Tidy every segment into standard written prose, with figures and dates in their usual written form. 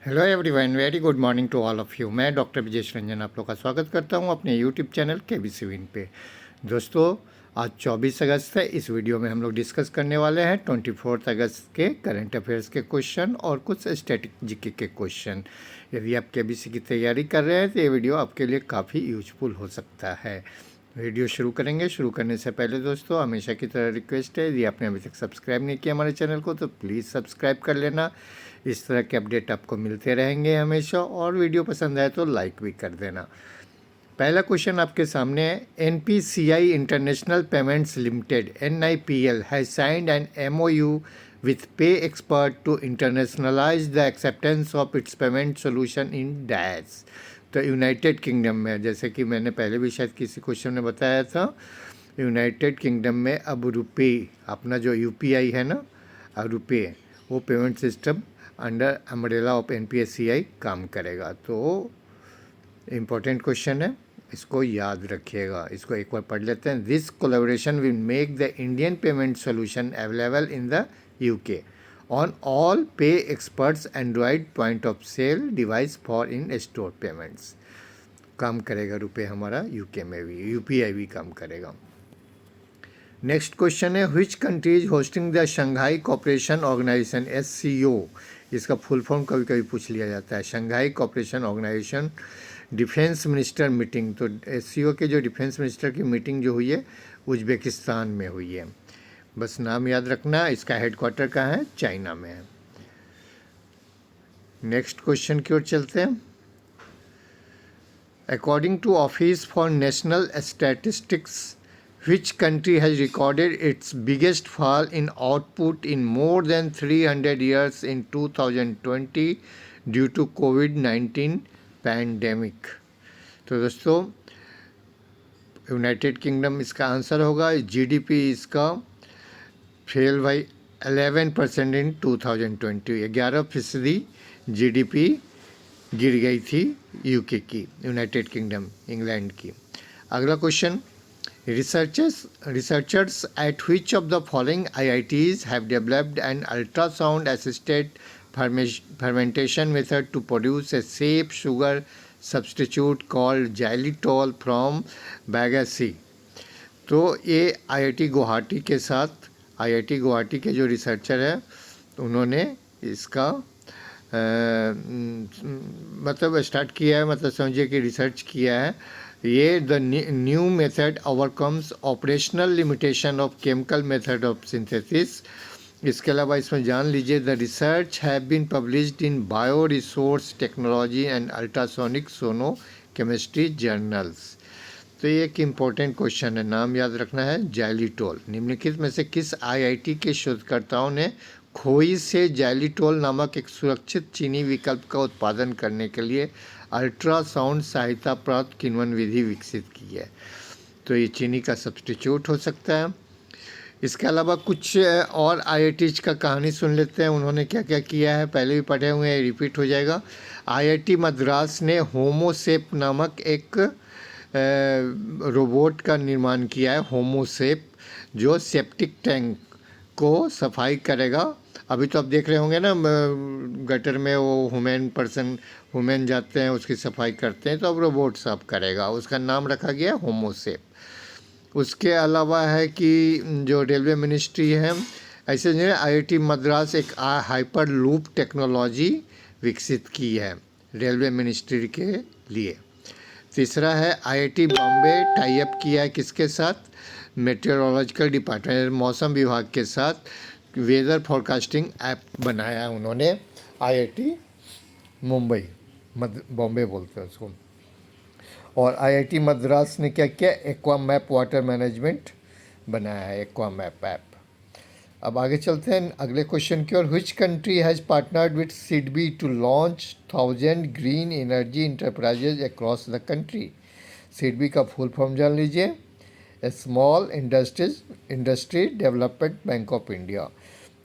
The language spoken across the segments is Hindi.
Hello everyone, very good morning to all of you. मैं डॉक्टर विजेश रंजन आप लोग का स्वागत करता हूं अपने यूट्यूब चैनल केबीसी विन पे। दोस्तों, आज 24 अगस्त है। इस वीडियो में हम लोग डिस्कस करने वाले हैं 24 अगस्त के करंट अफेयर्स के क्वेश्चन और कुछ स्टैटिक जीके के क्वेश्चन। यदि आप केबीसी की तैयारी कर रहे हैं तो ये वीडियो आपके लिए काफ़ी यूजफुल हो सकता है। वीडियो शुरू करेंगे। शुरू करने से पहले दोस्तों, हमेशा की तरह रिक्वेस्ट है, यदि आपने अभी तक सब्सक्राइब नहीं किया हमारे चैनल को तो प्लीज़ सब्सक्राइब कर लेना। इस तरह के अपडेट आपको मिलते रहेंगे हमेशा, और वीडियो पसंद आए तो लाइक भी कर देना। पहला क्वेश्चन आपके सामने है। NPCI international payments limited NIPL has signed an MOU with PayXpert to internationalise the acceptance of its payment solution in dash. तो यूनाइटेड किंगडम में, जैसे कि मैंने पहले भी शायद किसी क्वेश्चन में बताया था, यूनाइटेड किंगडम में अब रुपे, अपना जो UPI है ना, रुपे, वो payment system under umbrella of NPCI काम करेगा। तो इम्पोर्टेंट क्वेश्चन है, इसको याद रखिएगा। इसको एक बार पढ़ लेते हैं। This collaboration will make the Indian payment solution available in the UK on all pay experts android point of sale device for in store payments. काम करेगा रुपए हमारा UK में भी, UPI भी काम करेगा। नेक्स्ट क्वेश्चन है। Which country is hosting the Shanghai cooperation organisation SCO। इसका फुल फॉर्म कभी कभी पूछ लिया जाता है। Shanghai cooperation organisation defence minister meeting. तो SCO के जो डिफेंस मिनिस्टर की मीटिंग जो हुई है उज्बेकिस्तान में हुई है। बस नाम याद रखना। इसका हेडक्वार्टर कहाँ है? चाइना में है। नेक्स्ट क्वेश्चन की ओर चलते हैं। According to office for national statistics, which country has recorded its biggest fall in output in more than 300 years in 2020 due to COVID-19 pandemic. तो दोस्तों, यूनाइटेड किंगडम इसका आंसर होगा। GDP इसका फेल बाई 11% इन 2020। 11% GDP गिर गई थी UK की, यूनाइटेड किंगडम, इंग्लैंड की। अगला question. Researchers at which of the following IITs have developed an ultrasound assisted fermentation method to produce a safe sugar substitute called xylitol from bagasse। तो ये IIT गुवाहाटी के साथ, IIT गुवाहाटी के जो रिसर्चर है उन्होंने इसका मतलब स्टार्ट किया है, मतलब समझिए कि रिसर्च किया है। ये the new method overcomes operational limitation of chemical method of synthesis. इसके अलावा इसमें जान लीजिए, the research have been published in bioresource technology and ultrasonic sonochemistry journals. तो ये एक इम्पोर्टेंट क्वेश्चन है, नाम याद रखना है। जैलिटोल। निम्नलिखित में से किस IIT के शोधकर्ताओं ने खोई से जैलिटोल नामक एक सुरक्षित चीनी विकल्प का उत्पादन करने के लिए अल्ट्रासाउंड सहायता प्राप्त किण्वन विधि विकसित की है? तो ये चीनी का सब्स्टिट्यूट हो सकता है। इसके अलावा कुछ और IITs का कहानी सुन लेते हैं, उन्होंने क्या क्या किया है। पहले भी पढ़े हुए हैं, रिपीट हो जाएगा। IIT मद्रास ने होमोसेप नामक एक रोबोट का निर्माण किया है, होमोसेप, जो सेप्टिक टैंक को सफाई करेगा। अभी तो आप देख रहे होंगे ना, गटर में वो वुमेन जाते हैं, उसकी सफाई करते हैं, तो अब रोबोट साफ करेगा। उसका नाम रखा गया होमोसेप। उसके अलावा है कि जो रेलवे मिनिस्ट्री है, ऐसे जो IIT मद्रास एक हाइपर लूप टेक्नोलॉजी विकसित की है रेलवे मिनिस्ट्री के लिए। तीसरा है IIT बॉम्बे टाई अप किया है किसके साथ? मेट्रोलॉजिकल डिपार्टमेंट, मौसम विभाग के साथ वेदर फोरकास्टिंग ऐप बनाया है उन्होंने। IIT मुंबई, बॉम्बे बोलते हैं उसको। और IIT मद्रास ने क्या किया? एक्वामैप वाटर मैनेजमेंट बनाया है, एक्वामैप ऐप। अब आगे चलते हैं अगले क्वेश्चन की ओर। Which country has partnered with SIDBI to launch 1000 green energy enterprises across the country. SIDBI का फुल फॉर्म जान लीजिए, small industry development bank of India.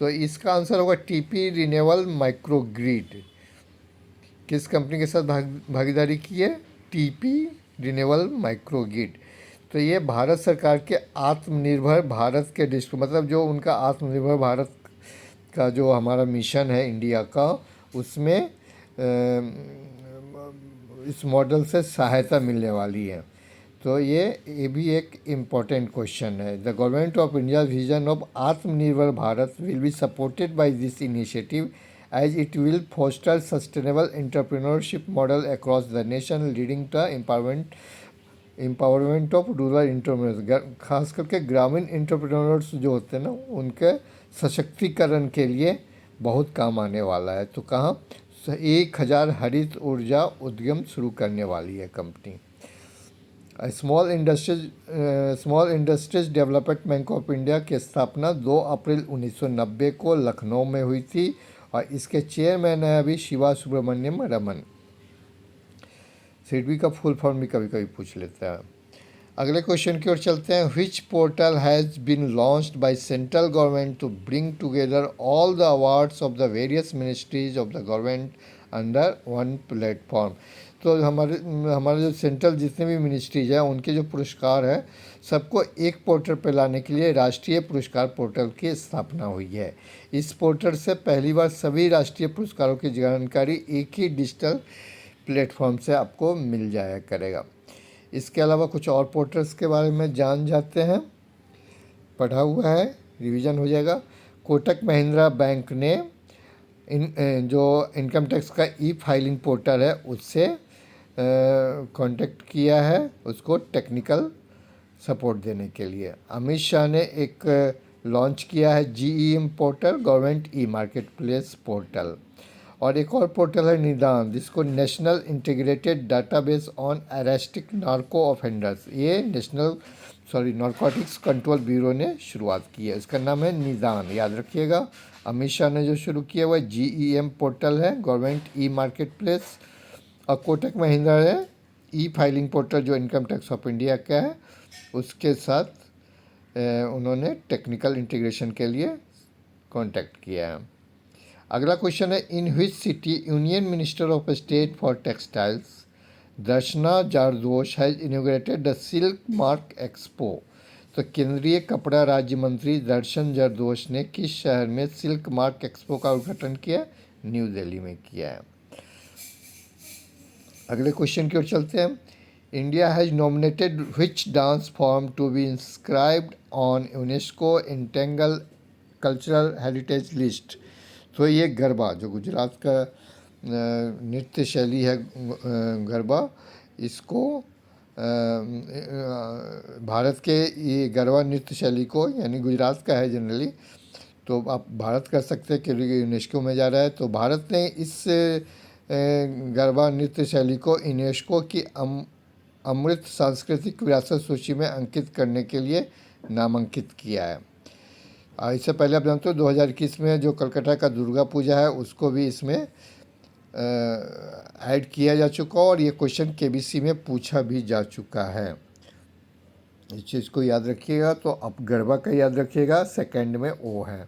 तो इसका आंसर होगा TP रिन्यूएबल माइक्रोग्रिड। किस कंपनी के साथ भागीदारी की है? TP renewable microgrid. तो ये भारत सरकार के आत्मनिर्भर भारत के मतलब जो उनका आत्मनिर्भर भारत का जो हमारा मिशन है इंडिया का, उसमें इस मॉडल से सहायता मिलने वाली है। तो ये भी एक इम्पॉर्टेंट क्वेश्चन है। The government of India vision of आत्मनिर्भर Bharat will be supported by this initiative as it will foster sustainable entrepreneurship model across the nation leading to empowerment of rural entrepreneurs. खास करके ग्रामीण एंटरप्रेन्योर्स जो होते हैं ना, उनके सशक्तिकरण के लिए बहुत काम आने वाला है। तो कहाँ 1000 हरित ऊर्जा उद्यम शुरू करने वाली है company. Small industries development bank of India की स्थापना 2 अप्रैल 1990 को लखनऊ में हुई थी और इसके चेयरमैन है अभी शिवा सुब्रमण्यम रमन। सिडबी का फुल फॉर्म भी कभी कभी पूछ लेते हैं। अगले क्वेश्चन की ओर चलते हैं। Which portal has been launched by central government to bring together all the awards of the various ministries of the government under one platform. तो हमारे जो सेंट्रल जितने भी मिनिस्ट्रीज हैं उनके जो पुरस्कार हैं सबको एक पोर्टल पर लाने के लिए राष्ट्रीय पुरस्कार पोर्टल की स्थापना हुई है। इस पोर्टल से पहली बार सभी राष्ट्रीय पुरस्कारों की जानकारी एक ही डिजिटल प्लेटफॉर्म से आपको मिल जाया करेगा। इसके अलावा कुछ और पोर्टल्स के बारे में जान जाते हैं। पढ़ा हुआ है, रिवीजन हो जाएगा। कोटक महिंद्रा बैंक ने जो इनकम टैक्स का ई फाइलिंग पोर्टल है उससे कांटेक्ट किया है उसको टेक्निकल सपोर्ट देने के लिए। अमित शाह ने एक लॉन्च किया है GeM portal, government e market place portal. और एक और पोर्टल है निदान, जिसको national integrated database on arrested narco offenders, ये नारकोटिक्स कंट्रोल ब्यूरो ने शुरुआत की है। इसका नाम है निदान, याद रखिएगा। अमित शाह ने जो शुरू किया हुआ GeM पोर्टल है, गवर्नमेंट ई मार्केट प्लेस। और कोटक महिंद्रा है ई फाइलिंग पोर्टल जो इनकम टैक्स ऑफ इंडिया का है, उसके साथ उन्होंने टेक्निकल इंटीग्रेशन के लिए कांटेक्ट किया है। अगला क्वेश्चन है। In which city union minister of state for textiles Darshana Jardosh has inaugurated the silk mark expo. तो केंद्रीय कपड़ा राज्य मंत्री दर्शन जरदोश ने किस शहर में सिल्क मार्क एक्सपो का उद्घाटन किया? न्यू दिल्ली में किया है। अगले क्वेश्चन की ओर चलते हैं। India has nominated which dance form to be inscribed on UNESCO intangible cultural heritage list. तो ये गरबा जो गुजरात का नृत्य शैली है, गरबा, इसको भारत के ये गरबा नृत्य शैली को, यानी गुजरात का है जनरली, तो आप भारत कर सकते हैं कि यूनेस्को में जा रहा है। तो भारत ने इस गरबा नृत्य शैली को यूनेस्को की अमृत सांस्कृतिक विरासत सूची में अंकित करने के लिए नामांकित किया है। इससे पहले आप जानते हो 2021 में जो कलकत्ता का दुर्गा पूजा है उसको भी इसमें ऐड किया जा चुका और ये क्वेश्चन KBC में पूछा भी जा चुका है। इस चीज़ को याद रखिएगा। तो अब गरबा का याद रखिएगा, सेकंड में O है।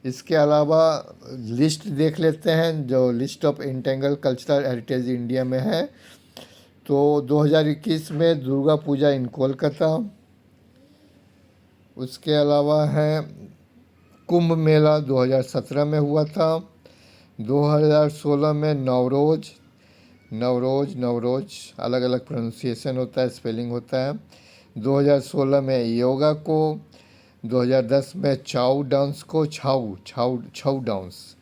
इसके अलावा लिस्ट देख लेते हैं जो list of entangle cultural heritage India में है। तो 2021 में दुर्गा पूजा इन कोलकाता, उसके अलावा है कुंभ मेला 2017 में हुआ था। 2016 में नवरोज अलग अलग प्रोनाउंसिएशन होता है, स्पेलिंग होता है। 2016 में योगा को, 2010 में छऊ डांस को, छऊ डांस,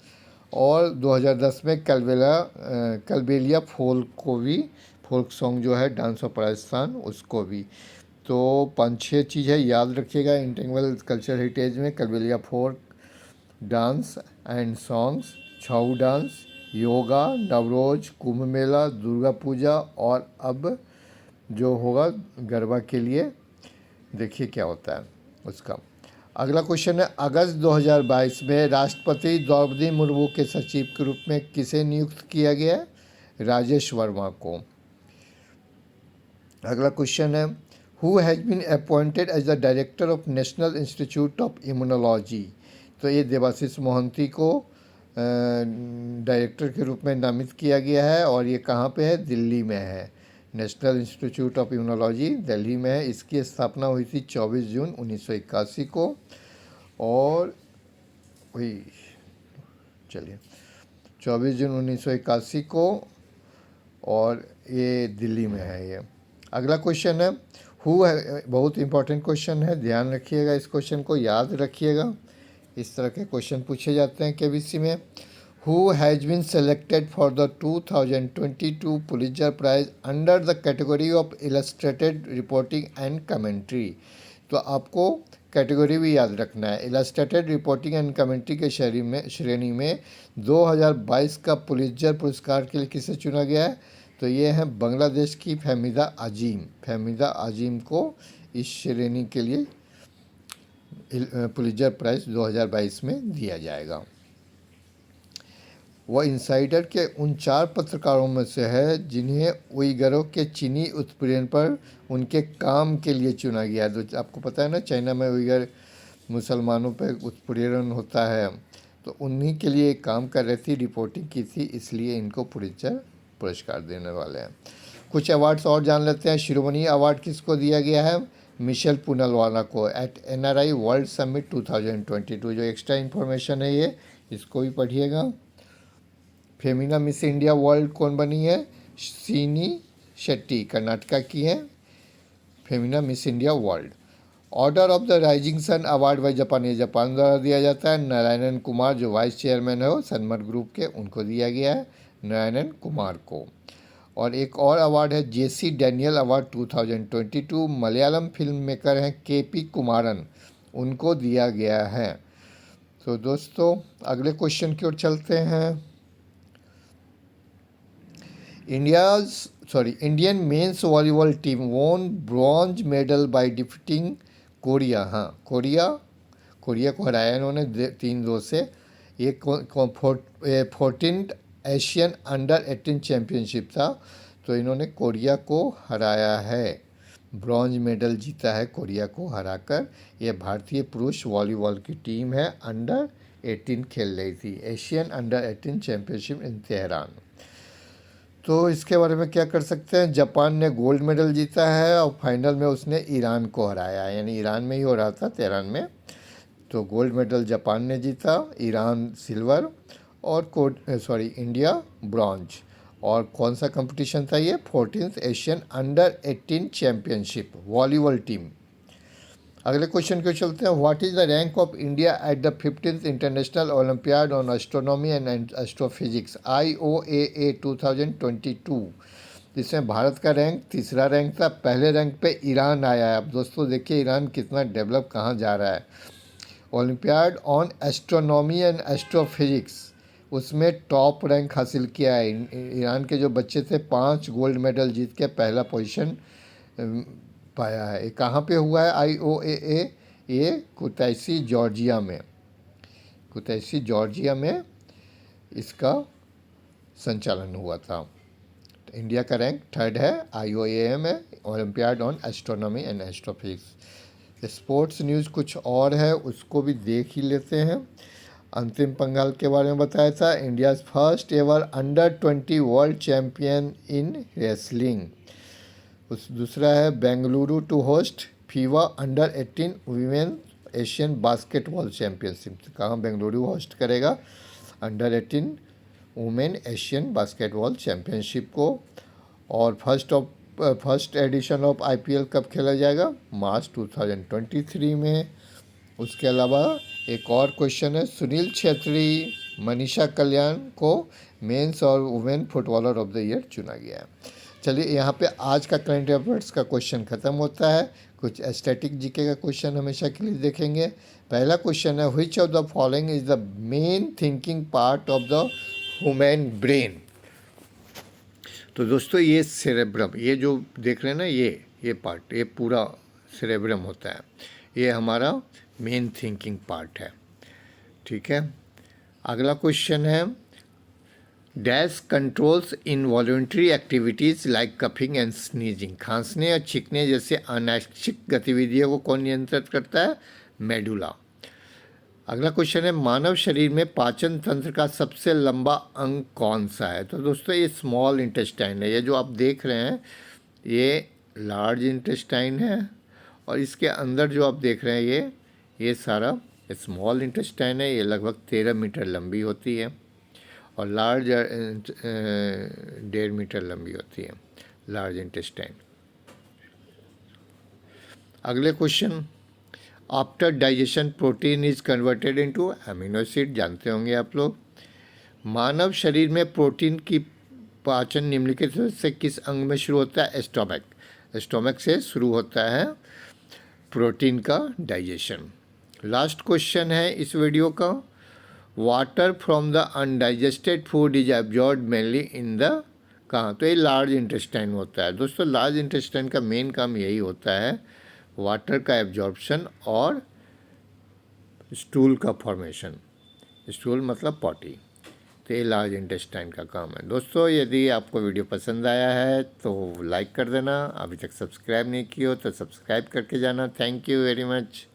और 2010 में कलबेलिया फोल्क सॉन्ग जो है डांस ऑफ राजस्थान, उसको भी। तो 5-6 चीज़ है, याद रखिएगा। इंटेंगल कल्चर हेरिटेज में Kalbelia folk dance and songs, Chhau dance, yoga, Navroz, Kumbh Mela, Durga Puja, और अब जो होगा गरबा के लिए देखिए क्या होता है उसका। अगला क्वेश्चन है। अगस्त 2022 में राष्ट्रपति द्रौपदी मुर्मू के सचिव के रूप में किसे नियुक्त किया गया? राजेश वर्मा को। अगला क्वेश्चन है। Who has been appointed as the director of national institute of immunology. तो ये देवाशीष मोहंती को डायरेक्टर के रूप में नामित किया गया है और ये कहाँ पे है? दिल्ली में है। National institute of immunology Delhi में है। इसकी स्थापना हुई थी 24 जून 1981 को। और वही चलिए 24 जून 1981 को, और ये दिल्ली में है ये। अगला क्वेश्चन है हु है, बहुत इंपॉर्टेंट क्वेश्चन है, ध्यान रखिएगा, इस क्वेश्चन को याद रखिएगा। इस तरह के क्वेश्चन पूछे जाते हैं केबीसी में। Who has been selected for the 2022 Pulitzer prize under the category of illustrated reporting and commentary. तो आपको कैटेगरी भी याद रखना है। इलस्ट्रेटेड रिपोर्टिंग एंड कमेंट्री के श्रेणी में 2022 का पुलित्ज़र पुरस्कार के लिए किसे चुना गया है? तो ये है बांग्लादेश की फहमीदा आजिम। फहमीदा आजिम को इस श्रेणी के लिए पुलित्ज़र प्राइज़ 2022 में दिया जाएगा। वह इनसाइडर के उन 4 पत्रकारों में से है जिन्हें उइगरों के चीनी उत्पीड़न पर उनके काम के लिए चुना गया। तो आपको पता है ना, चाइना में उइगर मुसलमानों पर उत्पीड़न होता है, तो उन्हीं के लिए काम कर रही थी, रिपोर्टिंग की थी, इसलिए इनको पुलित्ज़र पुरस्कार देने वाले हैं। कुछ अवार्ड्स और जान लेते हैं। शिरोमणि अवार्ड किसको दिया गया है? मिशेल पूनलवाला को एट NRI वर्ल्ड समिट 2022। जो एक्स्ट्रा इन्फॉर्मेशन है ये, इसको भी पढ़िएगा। फेमिना मिस इंडिया वर्ल्ड कौन बनी है? सीनी शेट्टी, कर्नाटका की है Femina miss India world. Order of the rising sun award by Japan, ये जापान द्वारा दिया जाता है। नारायणन कुमार जो वाइस चेयरमैन है वो सनमर ग्रुप के, उनको दिया गया है, नारायणन कुमार को। और एक और अवार्ड है JC Daniel award 2022, Malayalam film maker हैं KP कुमारन, उनको दिया गया है। तो दोस्तों अगले क्वेश्चन की ओर चलते हैं। Indian mains volleyball team von bronze medal by defeating Korea. हाँ, कोरिया को हराया इन्होंने 3-2 से। ये 14th एशियन अंडर 18 चैम्पियनशिप था, तो इन्होंने कोरिया को हराया है, ब्रॉन्ज मेडल जीता है कोरिया को हराकर। ये भारतीय पुरुष वॉलीबॉल की टीम है, अंडर 18 खेल रही थी, एशियन अंडर 18 चैम्पियनशिप इन तेहरान। तो इसके बारे में क्या कर सकते हैं? जापान ने गोल्ड मेडल जीता है और फाइनल में उसने ईरान को हराया, यानी ईरान में ही हो रहा था, तेहरान में। तो गोल्ड मेडल जापान ने जीता, ईरान सिल्वर, और इंडिया ब्रॉन्ज। और कौन सा कंपटीशन था ये? 14th Asian under 18 championship volleyball team. अगले क्वेश्चन को चलते हैं। What is the rank of India at the 15th international olympiad on astronomy and astrophysics IOAA 2022? जिसमें भारत का रैंक 3रा रैंक था। पहले रैंक पे ईरान आया है। अब दोस्तों देखिए ईरान कितना डेवलप कहाँ जा रहा है। Olympiad on astronomy and astrophysics, उसमें टॉप रैंक हासिल किया है। ईरान के जो बच्चे थे 5 गोल्ड मेडल जीत के पहला पोजीशन पाया है। ये कहाँ पे हुआ है IOAA? ये कुतैसी जॉर्जिया में इसका संचालन हुआ था। तो इंडिया का रैंक 3rd है IOAA में, olympiad on astronomy and astrophysics. Sports news कुछ और है, उसको भी देख ही लेते हैं। अंतिम पंघाल के बारे में बताया था, India first ever under 20 world champion in wrestling. दूसरा है Bengaluru to host FIBA under 18 women Asian basketball championship. कहाँ बेंगलुरु होस्ट करेगा under 18 women Asian basketball championship को। और फर्स्ट एडिशन ऑफ IPL कब खेला जाएगा? मार्च 2023 में। उसके अलावा एक और क्वेश्चन है, सुनील छेत्री, मनीषा कल्याण को मेंस और women footballer of the year चुना गया है। चलिए यहाँ पे आज का करंट अफेयर्स का क्वेश्चन ख़त्म होता है। कुछ स्टैटिक जीके का क्वेश्चन हमेशा के लिए देखेंगे। पहला क्वेश्चन है, which of the following is the main thinking part of the human brain? तो दोस्तों ये सेरेब्रम, ये जो देख रहे हैं ना, ये पार्ट, ये पूरा सेरेब्रम होता है, ये हमारा मेन थिंकिंग पार्ट है। ठीक है। अगला क्वेश्चन है, dash controls involuntary activities like coughing and sneezing. खांसने या छींकने जैसे अनैच्छिक गतिविधियों को कौन नियंत्रित करता है? मेडुला। अगला क्वेश्चन है, मानव शरीर में पाचन तंत्र का सबसे लंबा अंग कौन सा है? तो दोस्तों ये स्मॉल इंटेस्टाइन है। ये जो आप देख रहे हैं ये लार्ज इंटेस्टाइन है, और इसके अंदर जो आप देख रहे हैं ये सारा स्मॉल इंटेस्टाइन है। ये लगभग 13 मीटर लंबी होती है। और लार्ज 1.5 मीटर लंबी होती है लार्ज इंटेस्टाइन। अगले question, after digestion protein is converted into amino acid, जानते होंगे आप लोग। मानव शरीर में प्रोटीन की पाचन निम्नलिखित से किस अंग में शुरू होता है? स्टोमक। स्टोमक से शुरू होता है प्रोटीन का डाइजेशन। लास्ट क्वेश्चन है इस वीडियो का, water from the undigested food is absorb mainly in the कहाँ? तो ये लार्ज इंटेस्टाइन होता है। दोस्तों लार्ज इंटेस्टाइन का मेन काम यही होता है वाटर का एब्जॉर्प्शन और स्टूल का फॉर्मेशन। स्टूल मतलब पॉटी। तो ये लार्ज इंटेस्टाइन का काम है। दोस्तों यदि आपको वीडियो पसंद आया है तो लाइक कर देना, अभी तक सब्सक्राइब नहीं किया हो तो सब्सक्राइब करके जाना। Thank you very much.